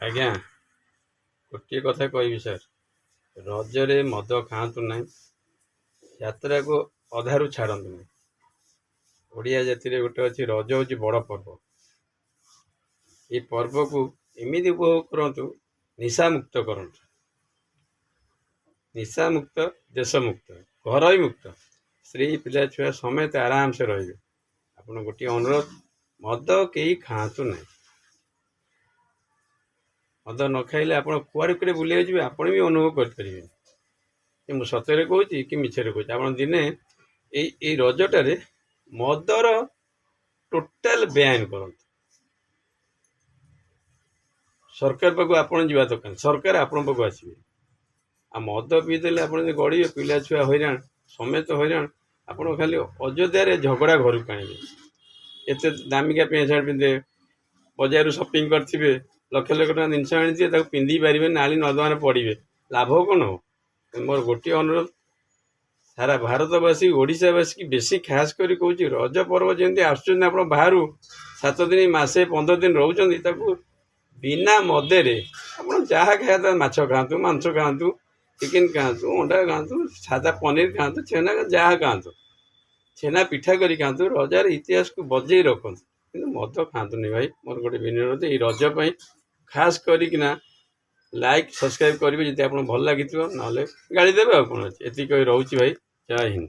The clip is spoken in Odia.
ଆଜ୍ଞା, ଗୋଟିଏ କଥା କହିବି ସାର୍, ରଜରେ ମଦ ଖାଆନ୍ତୁ ନାହିଁ, ଯାତ୍ରାକୁ ଅଧାରୁ ଛାଡ଼ନ୍ତୁ ନାହିଁ। ଓଡ଼ିଆ ଜାତିରେ ଗୋଟେ ଅଛି, ରଜ ହେଉଛି ବଡ଼ ପର୍ବ। এই ପର୍ବକୁ ଏମିତି ଉପଭୋଗ କରନ୍ତୁ, ନିଶାମୁକ୍ତ କରନ୍ତୁ। ନିଶାମୁକ୍ତ, ଦେଶମୁକ୍ତ, ଘର ହିଁ ମୁକ୍ତ, ସ୍ତ୍ରୀ ପିଲା ଛୁଆ ସମେତ ଆରାମସେ ରହିବେ। ଆପଣ ଗୋଟିଏ ଅନୁରୋଧ, ମଦ କେହି ଖାଆନ୍ତୁ ନାହିଁ। ମଦ ନ ଖାଇଲେ ଆପଣ କୁଆଡ଼େ କୁଆଡ଼େ ବୁଲିବାକୁ ଯିବେ ଆପଣ ବି ଅନୁଭବ କରିପାରିବେନି। ମୁଁ ସତରେ କହୁଛି କି ମିଛରେ କହୁଛି, ଆପଣ ଦିନେ ଏଇ ରଜଟାରେ ମଦର ଟୋଟାଲ ବ୍ୟାନ୍ କରନ୍ତୁ। ସରକାର ପାଖକୁ ଆପଣ ଯିବା ଦରକାର, ସରକାର ଆପଣଙ୍କ ପାଖକୁ ଆସିବେ। ଆଉ ମଦ ପିଇଦେଲେ ଆପଣ ଯଦି ଗଡ଼ିବେ, ପିଲା ଛୁଆ ହଇରାଣ, ସମେତ ହଇରାଣ। ଆପଣ ଖାଲି ଅଯୋଧ୍ୟାରେ ଝଗଡ଼ା ଘରକୁ ଆଣିବେ। ଏତେ ଦାମିକା ପ୍ୟାଣ୍ଟ ସାର୍ଟ ପିନ୍ଧିବେ, ବଜାରରୁ ସପିଂ କରିଥିବେ, ଲକ୍ଷ ଲକ୍ଷ ଟଙ୍କା ଜିନିଷ ଆଣିଥିବେ, ତାକୁ ପିନ୍ଧି ପାରିବେନି, ନାଳି ନର୍ଦ୍ଦମାରେ ପଡ଼ିବେ। ଲାଭ କ'ଣ ହବ? ମୋର ଗୋଟିଏ ଅନୁରୋଧ, ସାରା ଭାରତବାସୀ, ଓଡ଼ିଶାବାସୀ ବେଶୀ ଖାସ୍ କରି କହୁଛି, ରଜ ପର୍ବ ଯେମିତି ଆସୁଛନ୍ତି ଆପଣ ବାହାରୁ 7 ଦିନ, ମାସେ, 15 ଦିନ ରହୁଛନ୍ତି, ତାକୁ ବିନା ମଦରେ ଆପଣ ଯାହା ଖାଇବା, ମାଛ ଖାଆନ୍ତୁ, ମାଂସ ଖାଆନ୍ତୁ, ଚିକେନ ଖାଆନ୍ତୁ, ଅଣ୍ଡା ଖାଆନ୍ତୁ, ସାଦା ପନିର ଖାଆନ୍ତୁ, ଛେନା ଯାହା ଖାଆନ୍ତୁ, ଛେନା ପିଠା କରି ଖାଆନ୍ତୁ, ରଜର ଇତିହାସକୁ ବଜେଇ ରଖନ୍ତୁ, କିନ୍ତୁ ମଦ ଖାଆନ୍ତୁନି ଭାଇ। ମୋର ଗୋଟେ ବିନମ୍ର, ଏଇ ରଜ ପାଇଁ ଖାସ୍ କରିକିନା ଲାଇକ୍ ସବସ୍କ୍ରାଇବ୍ କରିବେ ଯଦି ଆପଣଙ୍କୁ ଭଲ ଲାଗିଥିବ, ନହେଲେ ଗାଳି ଦେବେ। ଆଉ କ'ଣ ଅଛି, ଏତିକି କହି ରହୁଛି ଭାଇ। ଜୟ ହିନ୍ଦ।